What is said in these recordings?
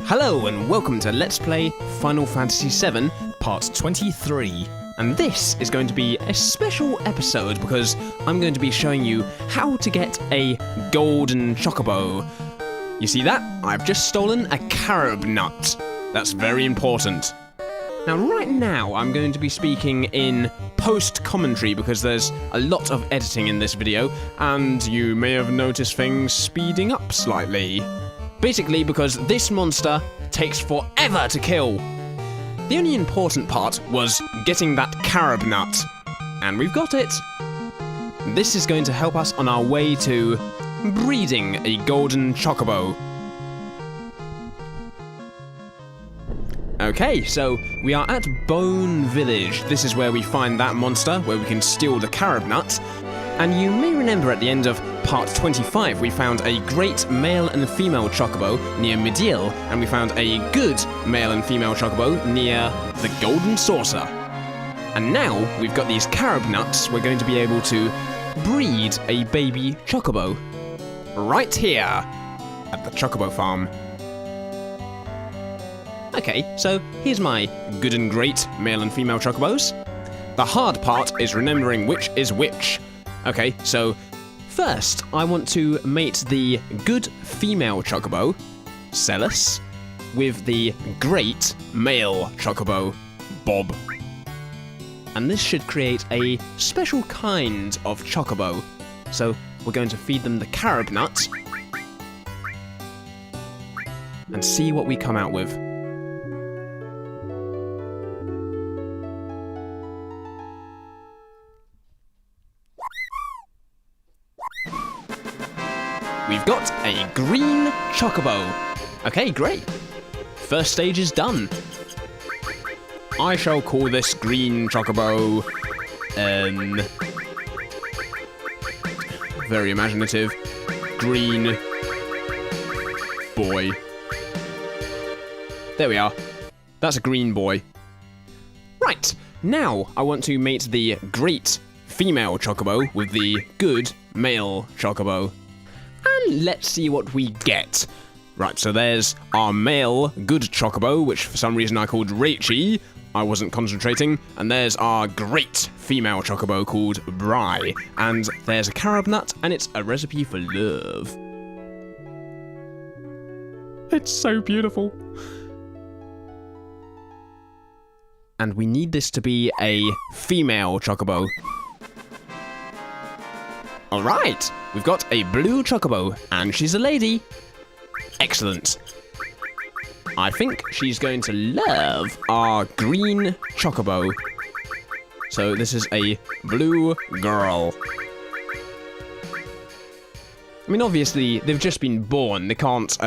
Hello and welcome to Let's Play Final Fantasy VII Part 23. And this is going to be a special episode because I'm going to be showing you how to get a golden chocobo. You see that? I've just stolen a carob nut. That's very important. Now right now I'm going to be speaking in post-commentary because there's a lot of editing in this video and you may have noticed things speeding up slightly. Basically because this monster takes forever to kill. The only important part was getting that carob nut. And we've got it. This is going to help us on our way to breeding a golden chocobo. Okay, so we are at Bone Village. This is where we find that monster, where we can steal the carob nut. And you may remember at the end of part 25, we found a great male and female chocobo near Midil, and we found a good male and female chocobo near the Golden Saucer. And now we've got these carob nuts, we're going to be able to breed a baby chocobo right here at the chocobo farm. Okay, so here's my good and great male and female chocobos. The hard part is remembering which is which. Okay, so first I want to mate the good female chocobo, Celis, with the great male chocobo, Bob. And this should create a special kind of chocobo. So we're going to feed them the carob nut and see what we come out with. We've got a green chocobo. Okay, great. First stage is done. I shall call this green chocobo, very imaginative, green boy. There we are. That's a green boy. Right, now I want to mate the great female chocobo with the good male chocobo. And let's see what we get. Right, so there's our male good chocobo, which for some reason I called Raichi. I wasn't concentrating. And there's our great female chocobo called Bri. And there's a carob nut, and it's a recipe for love. It's so beautiful. And we need this to be a female chocobo. Alright, we've got a blue chocobo, and she's a lady. Excellent. I think she's going to love our green chocobo. So this is a blue girl. I mean, obviously, they've just been born. They can't,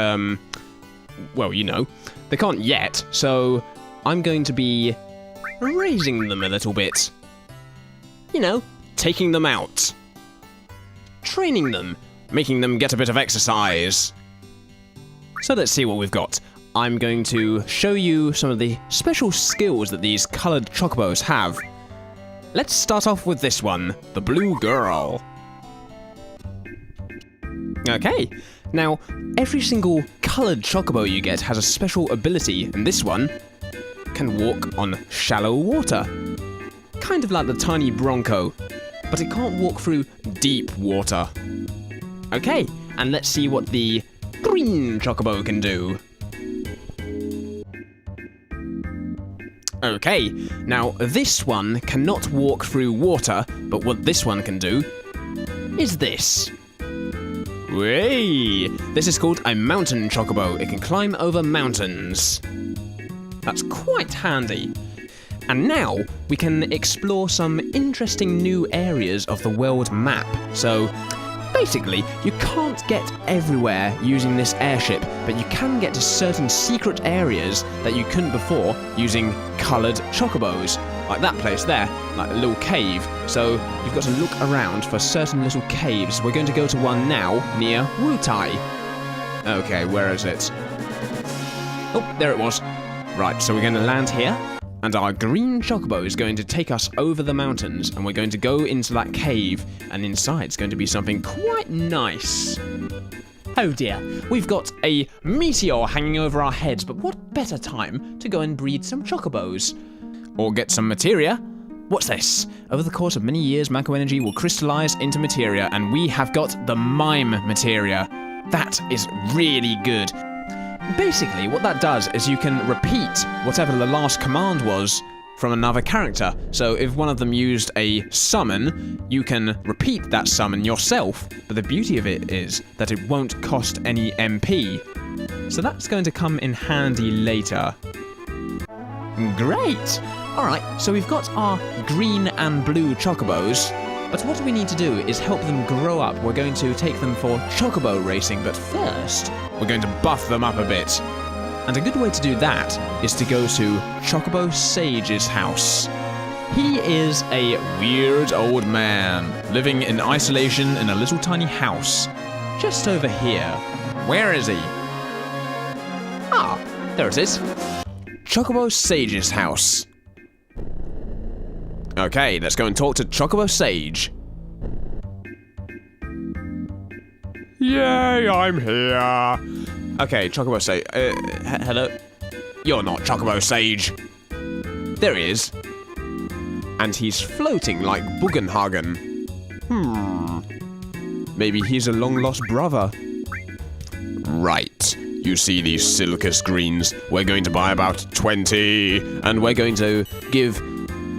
well, you know, they can't yet. So I'm going to be raising them a little bit. You know, taking them out. Training them, making them get a bit of exercise. So let's see what we've got. I'm going to show you some of the special skills that these coloured chocobos have. Let's start off with this one, the blue girl. Okay, now every single coloured chocobo you get has a special ability, and this one can walk on shallow water. Kind of like the tiny Bronco. But it can't walk through deep water. Okay, and let's see what the green chocobo can do. Okay, now this one cannot walk through water, but what this one can do is this. Way! This is called a mountain chocobo. It can climb over mountains. That's quite handy. And now, we can explore some interesting new areas of the world map. So, basically, you can't get everywhere using this airship, but you can get to certain secret areas that you couldn't before using coloured chocobos. Like that place there, like a little cave. So, you've got to look around for certain little caves. We're going to go to one now, near Wutai. Okay, where is it? Oh, there it was. Right, so we're going to land here. And our green chocobo is going to take us over the mountains, and we're going to go into that cave, and inside it's going to be something quite nice. Oh dear, we've got a meteor hanging over our heads, but what better time to go and breed some chocobos? Or get some materia? What's this? Over the course of many years, Mako energy will crystallize into materia, and we have got the mime materia. That is really good. Basically, what that does is you can repeat whatever the last command was from another character. So if one of them used a summon, you can repeat that summon yourself, but the beauty of it is that it won't cost any MP. So that's going to come in handy later. Great! Alright, so we've got our green and blue chocobos, but what we need to do is help them grow up. We're going to take them for chocobo racing, but first, we're going to buff them up a bit. And a good way to do that is to go to Chocobo Sage's house. He is a weird old man, living in isolation in a little tiny house, just over here. Where is he? Ah, there it is. Chocobo Sage's house. Okay, let's go and talk to Chocobo Sage. Yay, I'm here. Okay, Chocobo Sage. Hello? You're not Chocobo Sage. There he is. And he's floating like Bugenhagen. Maybe he's a long-lost brother. Right. You see these Silicus greens? We're going to buy about 20. And we're going to give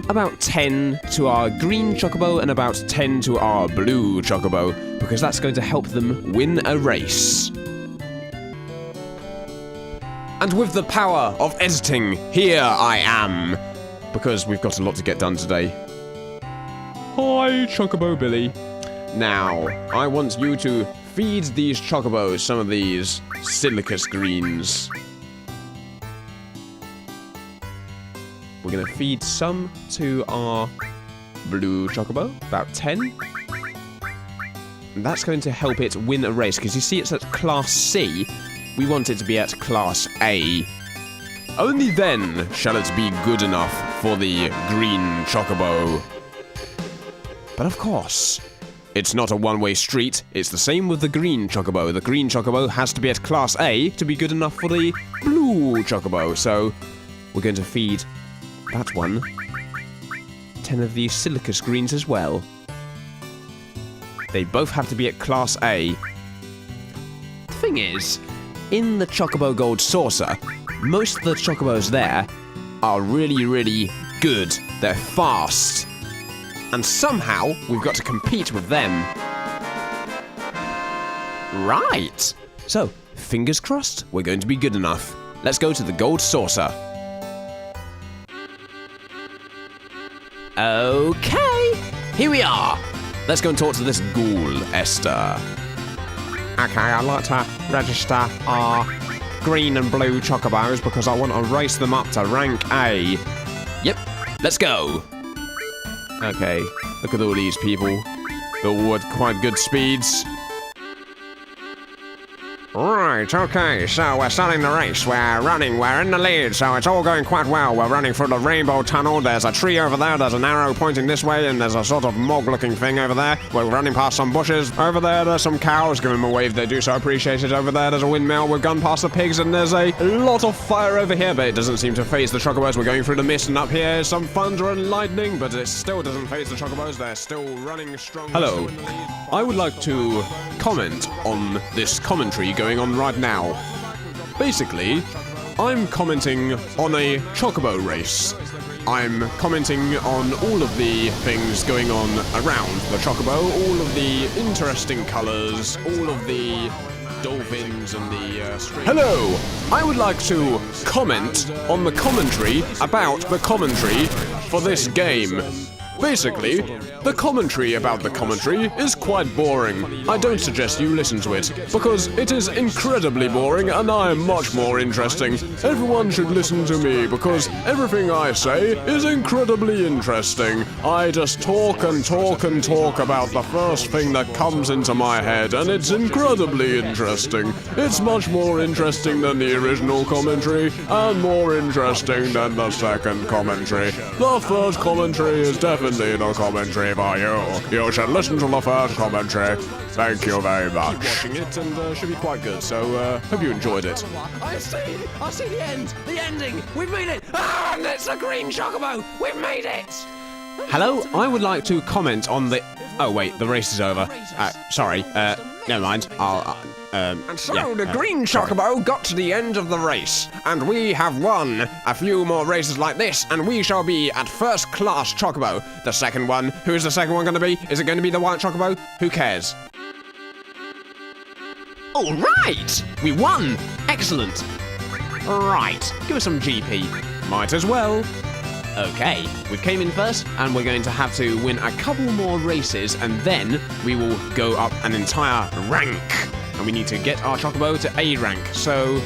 about 10 to our green chocobo and about 10 to our blue chocobo, because that's going to help them win a race. And with the power of editing, here I am, because we've got a lot to get done today. Hi, Chocobo Billy. Now, I want you to feed these chocobos some of these Silicus greens. We're going to feed some to our blue chocobo, about 10. And that's going to help it win a race, because you see it's at Class C. We want it to be at Class A. Only then shall it be good enough for the green chocobo. But of course, it's not a one-way street. It's the same with the green chocobo. The green chocobo has to be at Class A to be good enough for the blue chocobo. So we're going to feed that one 10 of these Silicus greens as well. They both have to be at Class A. The thing is, in the Chocobo Gold Saucer, most of the chocobos there are really, really good. They're fast. And somehow, we've got to compete with them. Right. So, fingers crossed, we're going to be good enough. Let's go to the Gold Saucer. Okay, here we are. Let's go and talk to this ghoul, Esther. Okay, I'd like to register our green and blue chocobos because I want to race them up to rank A. Yep, let's go. Okay, look at all these people. They're all at quite good speeds. Right, okay, so we're starting the race. We're running, we're in the lead, so it's all going quite well. We're running through the rainbow tunnel. There's a tree over there, there's an arrow pointing this way, and there's a sort of mog-looking thing over there. We're running past some bushes. Over there, there's some cows. Give them a wave, they do so appreciate it. Over there, there's a windmill. We've gone past the pigs, and there's a lot of fire over here, but it doesn't seem to faze the chocobos. We're going through the mist, and up here is some thunder and lightning, but it still doesn't faze the chocobos. They're still running strong. Hello. I would like to comment on this commentary going on right now. Basically, I'm commenting on a chocobo race. I'm commenting on all of the things going on around the chocobo, all of the interesting colours, all of the dolphins and the streams. Hello! I would like to comment on the commentary about the commentary for this game. Basically, the commentary about the commentary is quite boring. I don't suggest you listen to it, because it is incredibly boring and I am much more interesting. Everyone should listen to me, because everything I say is incredibly interesting. I just talk and talk and talk about the first thing that comes into my head, and it's incredibly interesting. It's much more interesting than the original commentary, and more interesting than the second commentary. The first commentary is definitely need a commentary for you. You should listen to the first commentary. Thank you very much. Keep watching it and should be quite good. So hope you enjoyed it. I see the end, the ending. We've made it. Ah, and it's a green chocobo. We've made it. Hello, I would like to comment on the. Oh wait, the race is over. Sorry. Never mind. And so the green chocobo got to the end of the race, and we have won a few more races like this, and we shall be at first class chocobo. The second one, who's the second one going to be? Is it going to be the white chocobo? Who cares? All right, we won. Excellent. Right, give us some GP. Might as well. Okay, we came in first, and we're going to have to win a couple more races, and then we will go up an entire rank. And we need to get our chocobo to A rank, so...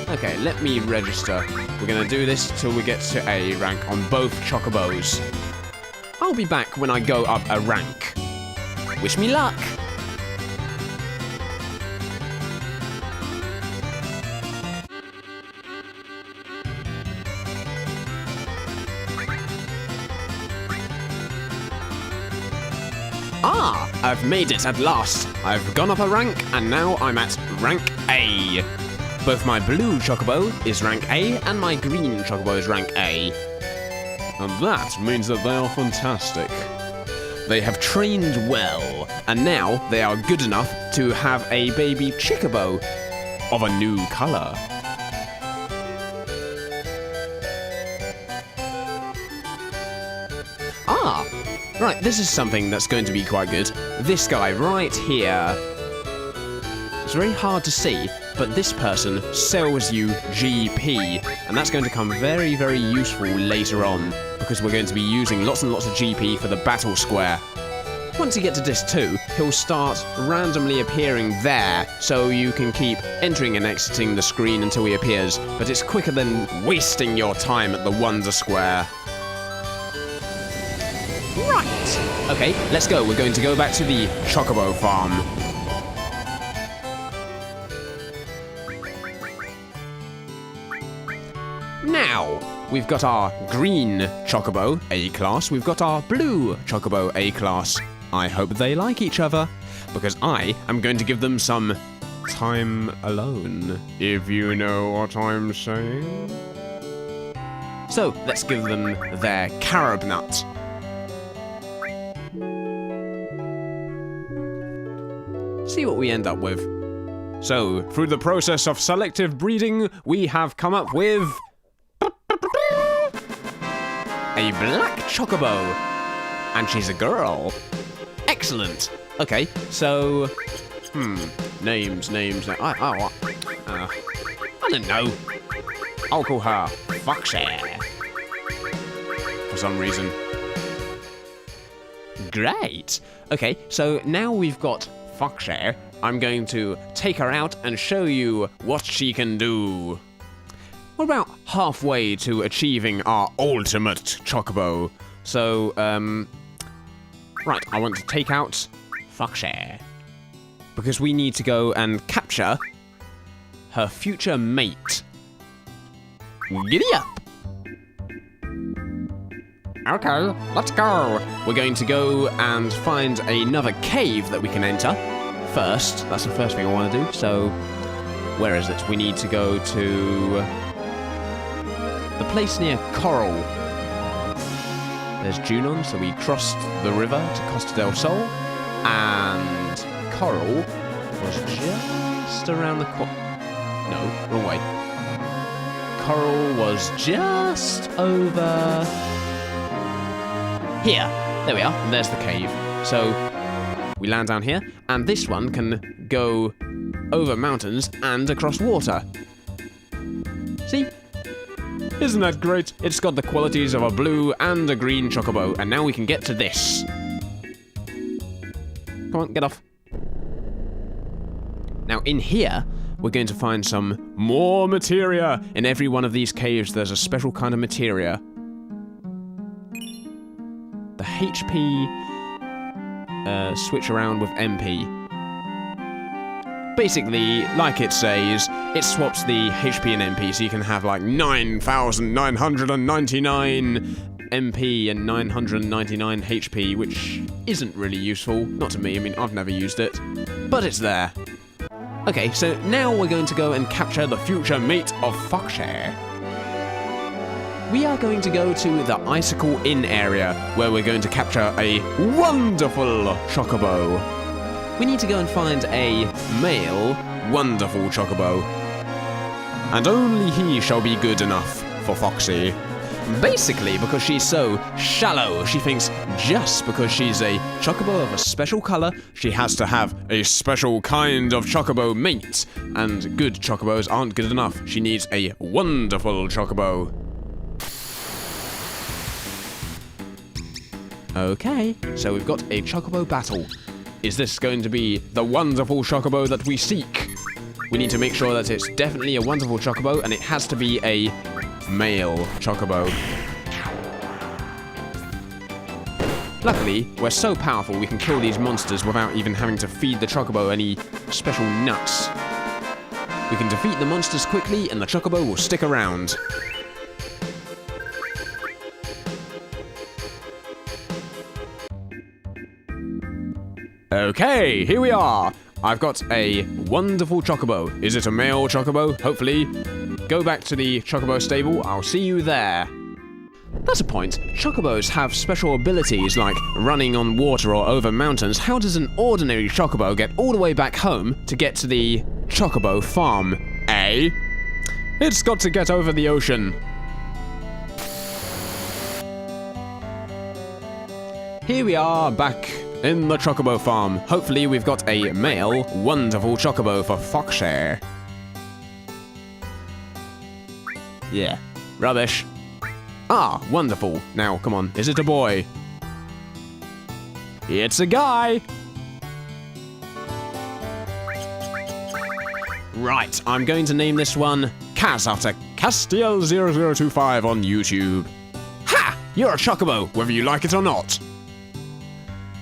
Okay, let me register. We're going to do this till we get to A rank on both chocobos. I'll be back when I go up a rank. Wish me luck! Ah, I've made it at last. I've gone up a rank, and now I'm at rank A. Both my blue chocobo is rank A, and my green chocobo is rank A. And that means that they are fantastic. They have trained well, and now they are good enough to have a baby chocobo of a new colour. Ah! Right, this is something that's going to be quite good. This guy right here. It's very hard to see, but this person sells you GP, and that's going to come very, very useful later on, because we're going to be using lots and lots of GP for the battle square. Once you get to disc 2, he'll start randomly appearing there, so you can keep entering and exiting the screen until he appears, but it's quicker than wasting your time at the Wonder Square. Right! Okay, let's go. We're going to go back to the Chocobo farm. Now, we've got our green Chocobo, A-class. We've got our blue Chocobo, A-class. I hope they like each other, because I am going to give them some time alone, if you know what I'm saying. So, let's give them their carob nut. See what we end up with. So, through the process of selective breeding, we have come up with a black chocobo, and she's a girl. Excellent. Okay, so names. I don't know. I'll call her Foxy for some reason. Great. Okay, so now we've got Foxy. I'm going to take her out and show you what she can do. We're about halfway to achieving our ultimate chocobo. So, right, I want to take out Foxy, because we need to go and capture her future mate. Giddy up! Okay, let's go. We're going to go and find another cave that we can enter first. That's the first thing I want to do. So, where is it? We need to go to the place near Coral. There's Junon, so we crossed the river to Costa del Sol, and Coral was just around the No, wrong way. Coral was just over here. There we are, and there's the cave. So, we land down here, and this one can go over mountains and across water. See? Isn't that great? It's got the qualities of a blue and a green chocobo, and now we can get to this. Come on, get off. Now, in here, we're going to find some more materia. In every one of these caves, there's a special kind of materia. The HP switch around with MP. Basically, like it says, it swaps the HP and MP, so you can have like 9,999 MP and 999 HP, which isn't really useful. Not to me, I mean, I've never used it. But it's there. Okay, so now we're going to go and capture the future mate of Foxhair. We are going to go to the Icicle Inn area, where we're going to capture a wonderful chocobo. We need to go and find a male wonderful chocobo. And only he shall be good enough for Foxy. Basically, because she's so shallow, she thinks just because she's a chocobo of a special colour, she has to have a special kind of chocobo mate. And good chocobos aren't good enough. She needs a wonderful chocobo. Okay, so we've got a chocobo battle. Is this going to be the wonderful chocobo that we seek? We need to make sure that it's definitely a wonderful chocobo, and it has to be a male chocobo. Luckily, we're so powerful we can kill these monsters without even having to feed the chocobo any special nuts. We can defeat the monsters quickly, and the chocobo will stick around. Okay, here we are. I've got a wonderful chocobo. Is it a male chocobo? Hopefully. Go back to the chocobo stable. I'll see you there. That's a point. Chocobos have special abilities like running on water or over mountains. How does an ordinary chocobo get all the way back home to get to the chocobo farm? Eh? It's got to get over the ocean. Here we are back in the chocobo farm. Hopefully we've got a male wonderful chocobo for Foxhair. Yeah, rubbish. Ah, wonderful. Now, come on, is it a boy? It's a guy! Right, I'm going to name this one Kaz after Castiel0025 on YouTube. Ha! You're a chocobo, whether you like it or not.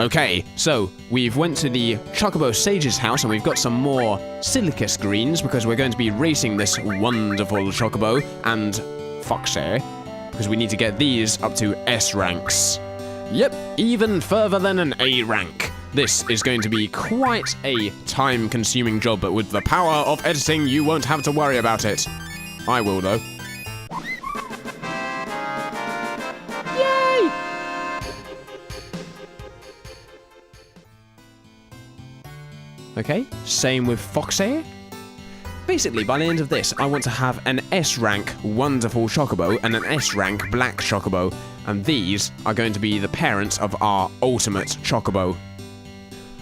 Okay, so we've went to the Chocobo Sage's house and we've got some more Silicus greens because we're going to be racing this wonderful chocobo and Foxhair because we need to get these up to S ranks. Yep, even further than an A rank. This is going to be quite a time-consuming job, but with the power of editing, you won't have to worry about it. I will, though. Okay, same with Foxhair. Basically, by the end of this, I want to have an S-rank wonderful chocobo and an S-rank black chocobo, and these are going to be the parents of our ultimate chocobo.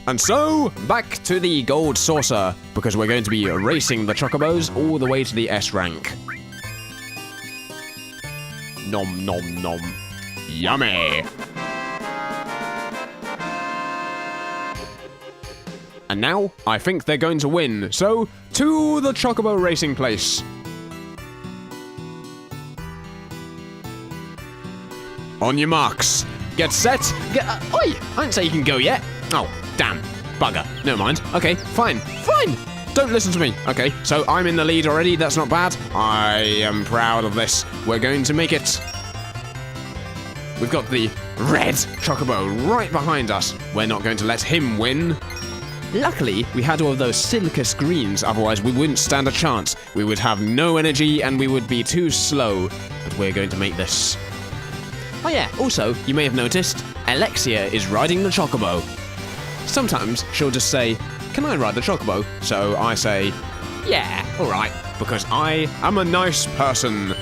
And so, back to the gold saucer, because we're going to be racing the chocobos all the way to the S-rank. Nom nom nom. Yummy! And now, I think they're going to win, so to the chocobo racing place. On your marks, get set, get... oi! I didn't say you can go yet. Oh, damn. Bugger. Never mind. Okay, fine. Fine! Don't listen to me. Okay, so I'm in the lead already. That's not bad. I am proud of this. We're going to make it. We've got the red chocobo right behind us. We're not going to let him win. Luckily, we had all of those Silicus greens, otherwise we wouldn't stand a chance. We would have no energy and we would be too slow. But we're going to make this. Oh yeah, also, you may have noticed, Alexia is riding the chocobo. Sometimes she'll just say, "Can I ride the chocobo?" So I say, "Yeah, alright," because I am a nice person.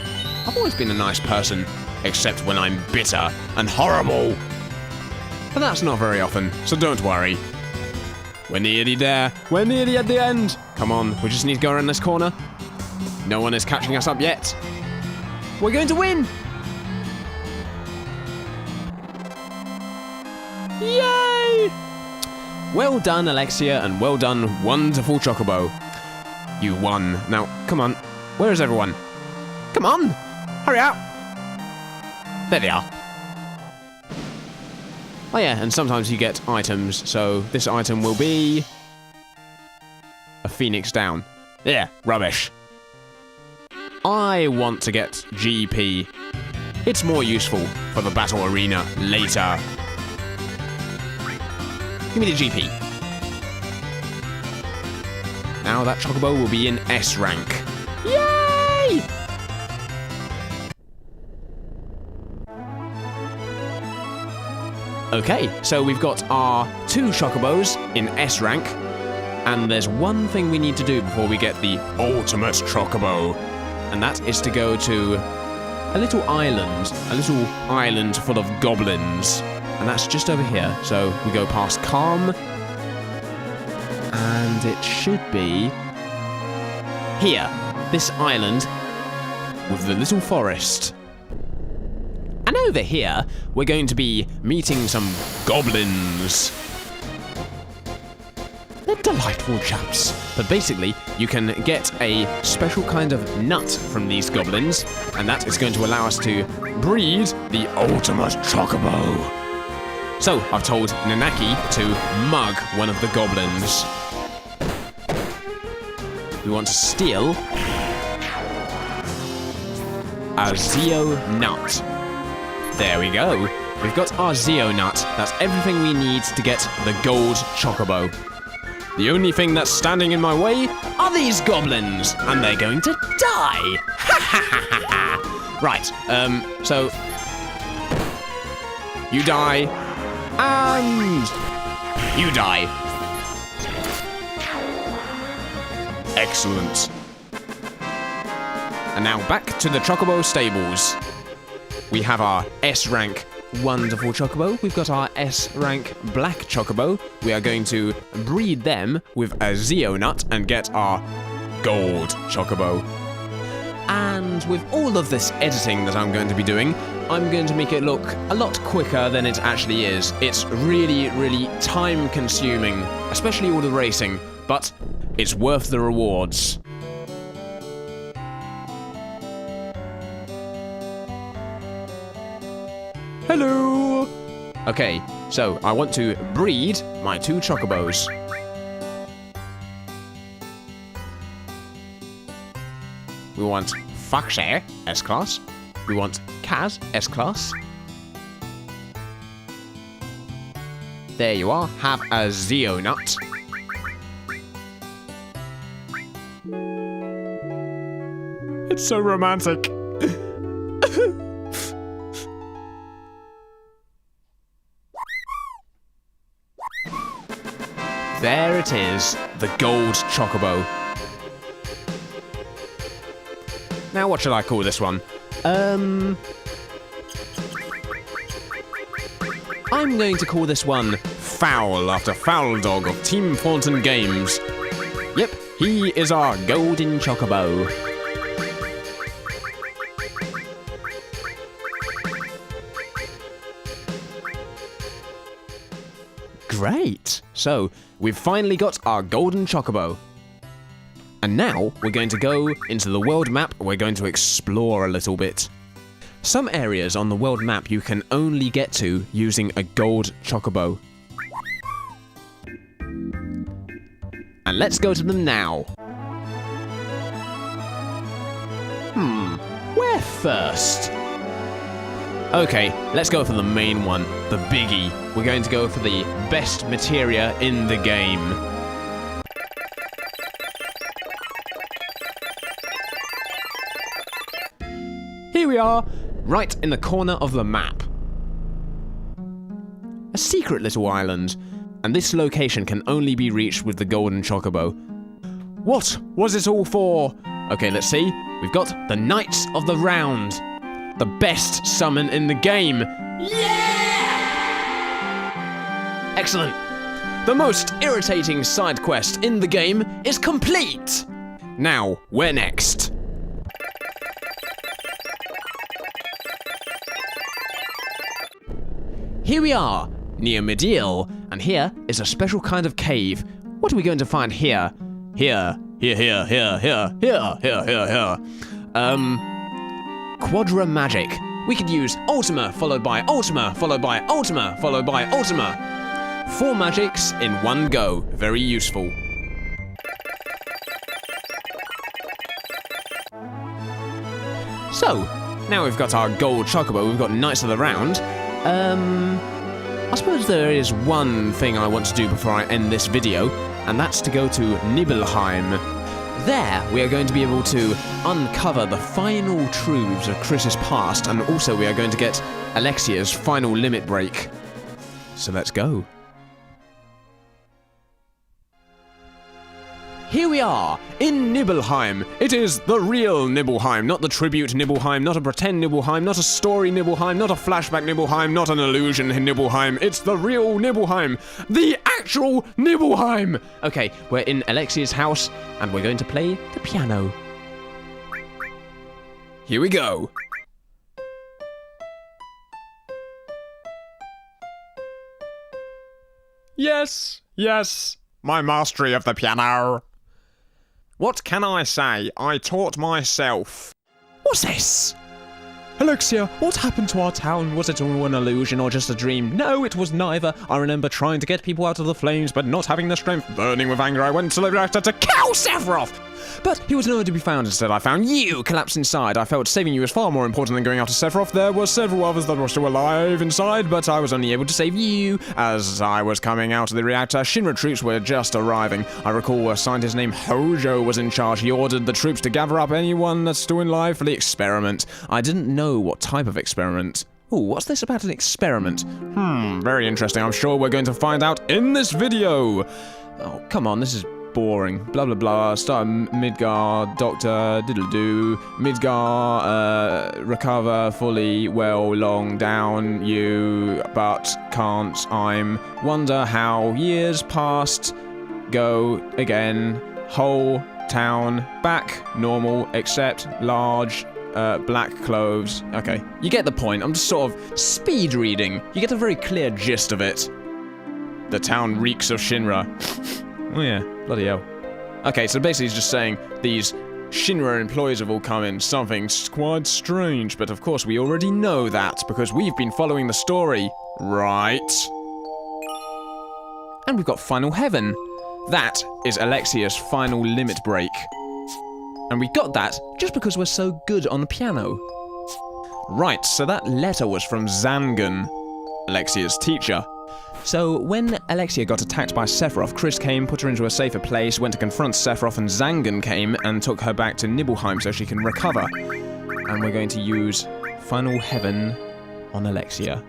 I've always been a nice person, except when I'm bitter and horrible. But that's not very often, so don't worry. We're nearly there. We're nearly at the end. Come on, we just need to go around this corner. No one is catching us up yet. We're going to win! Yay! Well done, Alexia, and well done, wonderful chocobo. You won. Now, come on. Where is everyone? Come on! Hurry up! There they are. Oh yeah, and sometimes you get items, so this item will be... a phoenix down. Yeah, rubbish. I want to get GP. It's more useful for the battle arena later. Give me the GP. Now that Chocobo will be in S rank. Yay! Okay, so we've got our 2 Chocobos in S rank, and there's one thing we need to do before we get the ultimate Chocobo, and that is to go to a little island full of goblins, and that's just over here. So we go past Calm, and it should be here, this island with the little forest. And over here, we're going to be meeting some goblins. They're delightful chaps. But basically, you can get a special kind of nut from these goblins, and that is going to allow us to breed the ultimate Chocobo. So, I've told Nanaki to mug one of the goblins. We want to steal a Zeo nut. There we go. We've got our Zeo nut. That's everything we need to get the gold Chocobo. The only thing that's standing in my way are these goblins, and they're going to die. Right, so you die, and you die. Excellent. And now back to the Chocobo stables. We have our S rank wonderful Chocobo. We've got our S rank black Chocobo. We are going to breed them with a Zeo nut and get our gold Chocobo. And with all of this editing that I'm going to be doing, I'm going to make it look a lot quicker than it actually is. It's really, really time consuming, especially all the racing, but it's worth the rewards. Hello! Okay, so I want to breed my 2 Chocobos. We want Foxy, S-Class. We want Kaz, S-Class. There you are, have a Zeo nut. It's so romantic. There it is, the gold Chocobo. Now what should I call this one? I'm going to call this one Foul, after Foul Dog of Team Thornton Games. Yep, he is our golden Chocobo. Great! So, we've finally got our golden Chocobo. And now, we're going to go into the world map, we're going to explore a little bit. Some areas on the world map you can only get to using a gold Chocobo. And let's go to them now. Where first? Okay, let's go for the main one, the biggie. We're going to go for the best materia in the game. Here we are, right in the corner of the map. A secret little island, and this location can only be reached with the golden Chocobo. What was it all for? Okay, let's see. We've got the Knights of the Round. The best summon in the game. Yeah! Excellent. The most irritating side quest in the game is complete. Now, where next? Here we are, near Mediel, and here is a special kind of cave. What are we going to find here? Here. Quadra magic. We could use Ultima, followed by Ultima, followed by Ultima, followed by Ultima. 4 magics in one go. Very useful. So, now we've got our gold chocobo, we've got Knights of the Round. I suppose there is one thing I want to do before I end this video, and that's to go to Nibelheim. There, we are going to be able to uncover the final truths of Chris's past, and also we are going to get Alexia's final limit break. So let's go. Here we are, in Nibelheim. It is the real Nibelheim, not the tribute Nibelheim, not a pretend Nibelheim, not a story Nibelheim, not a flashback Nibelheim, not an illusion Nibelheim. It's the real Nibelheim. The actual Nibelheim! Okay, we're in Alexia's house, and we're going to play the piano. Here we go. Yes, yes, my mastery of the piano. What can I say? I taught myself. What's this? Alexia, what happened to our town? Was it all an illusion or just a dream? No, it was neither. I remember trying to get people out of the flames, but not having the strength. Burning with anger, I went to the reactor to kill Sephiroth! But he was nowhere to be found. Instead, I found you collapsed inside. I felt saving you was far more important than going after Sephiroth. There were several others that were still alive inside, but I was only able to save you. As I was coming out of the reactor, Shinra troops were just arriving. I recall a scientist named Hojo was in charge. He ordered the troops to gather up anyone that's still alive for the experiment. I didn't know what type of experiment. Ooh, what's this about an experiment? Very interesting. I'm sure we're going to find out in this video. Oh, come on, this is boring. Blah, blah, blah. Start Midgar, Doctor, diddle-doo. Midgar, recover fully, well, long down, you, but can't, I'm. Wonder how years past, go again, whole town, back, normal, except large, black clothes. Okay, you get the point. I'm just sort of speed reading. You get a very clear gist of it. The town reeks of Shinra. Oh yeah, bloody hell. Okay, so basically he's just saying these Shinra employees have all come in. Something's quite strange, but of course we already know that because we've been following the story, right? And we've got Final Heaven. That is Alexia's final limit break. And we got that just because we're so good on the piano. Right, so that letter was from Zangan, Alexia's teacher. So when Alexia got attacked by Sephiroth, Chris came, put her into a safer place, went to confront Sephiroth, and Zangan came and took her back to Nibelheim so she can recover. And we're going to use Final Heaven on Alexia.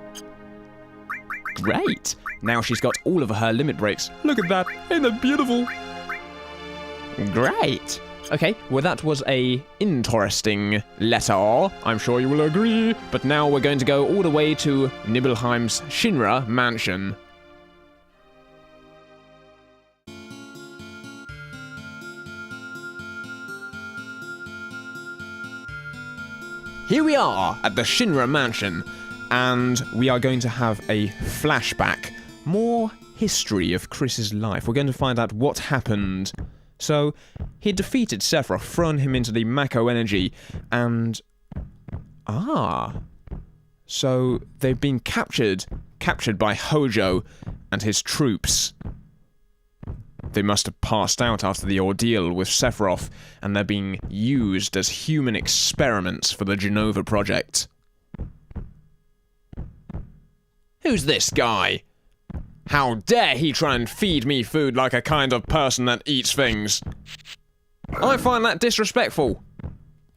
Great! Now she's got all of her limit breaks. Look at that! Ain't that beautiful? Great! Okay, well that was a interesting letter, I'm sure you will agree. But now we're going to go all the way to Nibelheim's Shinra mansion. Here we are at the Shinra mansion, and we are going to have a flashback. More history of Chris's life. We're going to find out what happened. So, he defeated Sephiroth, thrown him into the Mako energy, and... So, they've been captured by Hojo and his troops. They must have passed out after the ordeal with Sephiroth, and they're being used as human experiments for the Genova project. Who's this guy? How dare he try and feed me food like a kind of person that eats things? I find that disrespectful.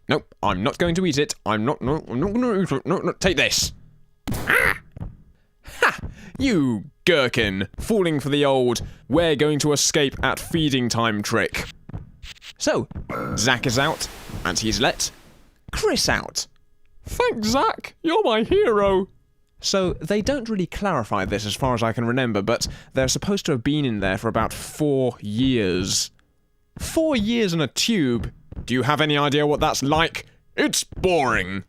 Nope, I'm not going to eat it. I'm not going to eat it. No, take this. Ah! Ha! You gherkin, falling for the old, we're going to escape at feeding time trick. So, Zack is out, and he's let Chris out. Thanks, Zack. You're my hero. So, they don't really clarify this as far as I can remember, but they're supposed to have been in there for about 4 years. 4 years in a tube? Do you have any idea what that's like? It's boring.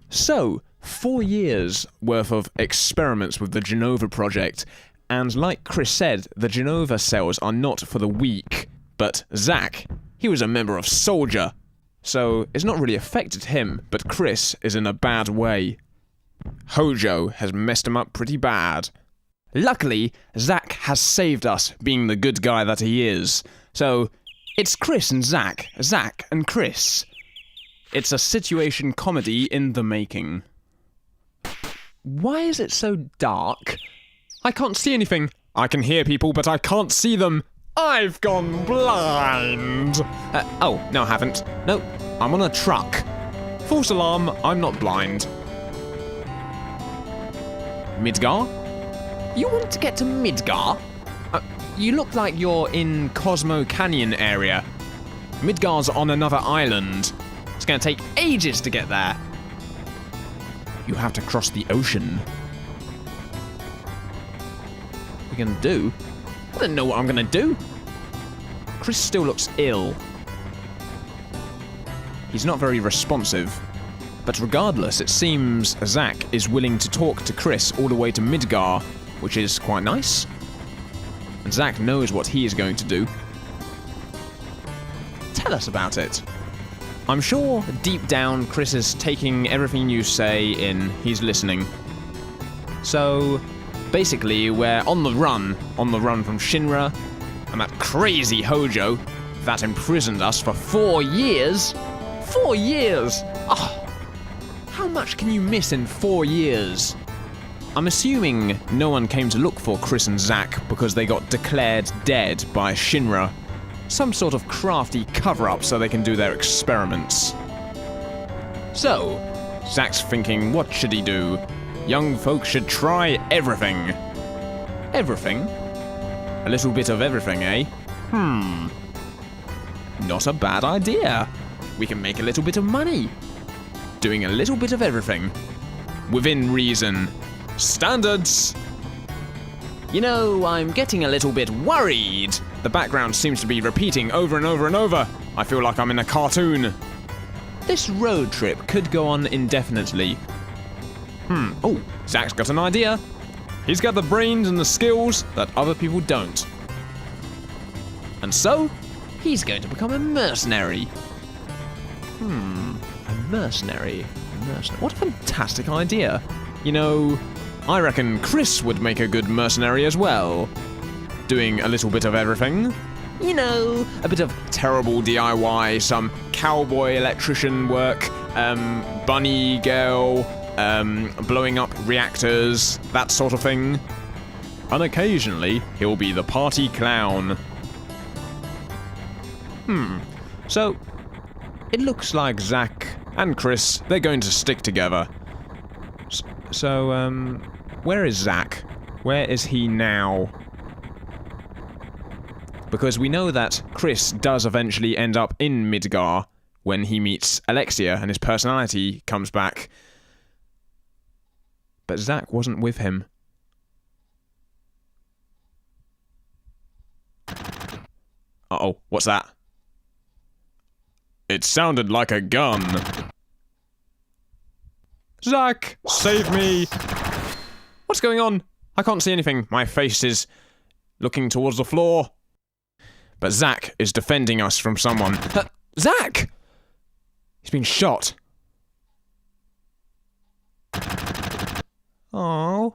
So, 4 years worth of experiments with the Genova project, and like Chris said, the Genova cells are not for the weak, but Zack, he was a member of Soldier. So, it's not really affected him, but Chris is in a bad way. Hojo has messed him up pretty bad. Luckily, Zack has saved us, being the good guy that he is. So, it's Chris and Zack and Chris. It's a situation comedy in the making. Why is it so dark? I can't see anything. I can hear people, but I can't see them. I've gone blind. Oh, no I haven't. No, I'm on a truck. False alarm, I'm not blind. Midgar? You want to get to Midgar? You look like you're in Cosmo Canyon area. Midgar's on another island. It's going to take ages to get there. You have to cross the ocean. What are you going to do? I don't know what I'm going to do. Chris still looks ill. He's not very responsive. But regardless, it seems Zach is willing to talk to Chris all the way to Midgar, which is quite nice. And Zach knows what he is going to do. Tell us about it. I'm sure deep down Chris is taking everything you say in. He's listening. So, basically, we're on the run from Shinra and that crazy Hojo that imprisoned us for 4 years. 4 years! Oh, how much can you miss in 4 years? I'm assuming no one came to look for Chris and Zach because they got declared dead by Shinra. Some sort of crafty cover-up so they can do their experiments. So, Zach's thinking, what should he do? Young folks should try everything. Everything? A little bit of everything, eh? Not a bad idea. We can make a little bit of money. Doing a little bit of everything. Within reason. Standards! You know, I'm getting a little bit worried. The background seems to be repeating over and over and over. I feel like I'm in a cartoon. This road trip could go on indefinitely. Oh, Zach's got an idea. He's got the brains and the skills that other people don't. And so, he's going to become a mercenary. A mercenary. What a fantastic idea. You know, I reckon Chris would make a good mercenary as well. Doing a little bit of everything. You know, a bit of terrible DIY, some cowboy electrician work, bunny girl, blowing up reactors, that sort of thing. And occasionally, he'll be the party clown. So, it looks like Zach and Chris, they're going to stick together. So, where is Zach? Where is he now? Because we know that Chris does eventually end up in Midgar when he meets Alexia and his personality comes back. But Zach wasn't with him. Uh-oh, what's that? It sounded like a gun. Zach, save me! What's going on? I can't see anything. My face is looking towards the floor. But Zach is defending us from someone. Zach! He's been shot. Oh.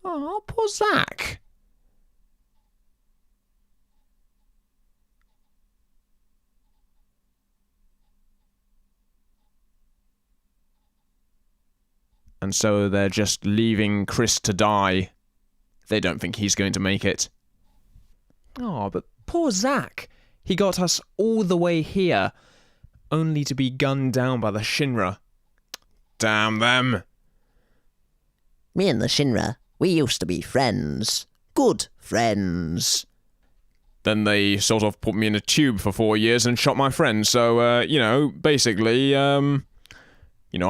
Oh, poor Zach. And so they're just leaving Chris to die. They don't think he's going to make it. Oh, but poor Zach. He got us all the way here, only to be gunned down by the Shinra. Damn them. Me and the Shinra, we used to be friends. Good friends. Then they sort of put me in a tube for 4 years and shot my friend, so, you know, basically, I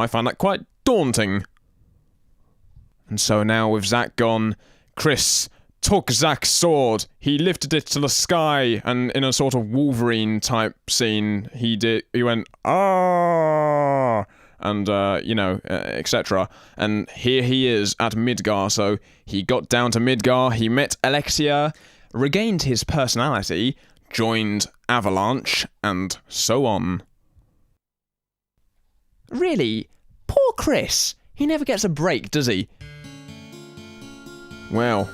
find that quite daunting. And so now with Zach gone, Chris took Zach's sword, he lifted it to the sky, and in a sort of Wolverine type scene, he went, ah, and, etc. And here he is at Midgar, so he got down to Midgar, he met Alexia, regained his personality, joined Avalanche, and so on. Really? Poor Chris. He never gets a break, does he? Well,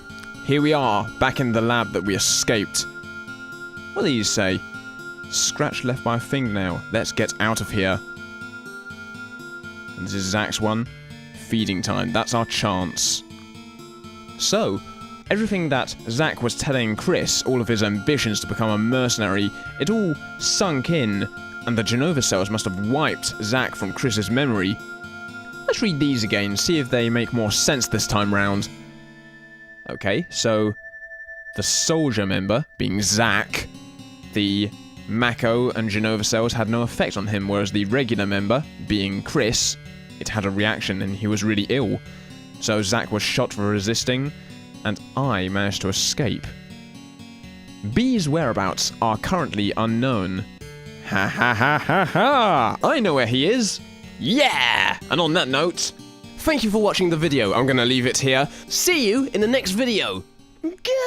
here we are, back in the lab that we escaped. What do you say? Scratch left by a fingernail. Let's get out of here. And this is Zach's one. Feeding time. That's our chance. So, everything that Zach was telling Chris, all of his ambitions to become a mercenary, it all sunk in, and the Genova cells must have wiped Zach from Chris's memory. Let's read these again, see if they make more sense this time round. Okay, so the soldier member, being Zach, the Mako and Genova cells had no effect on him, whereas the regular member, being Chris, it had a reaction and he was really ill. So Zach was shot for resisting, and I managed to escape. B's whereabouts are currently unknown. Ha ha ha ha ha! I know where he is! Yeah! And on that note, thank you for watching the video. I'm gonna leave it here. See you in the next video. Goodbye!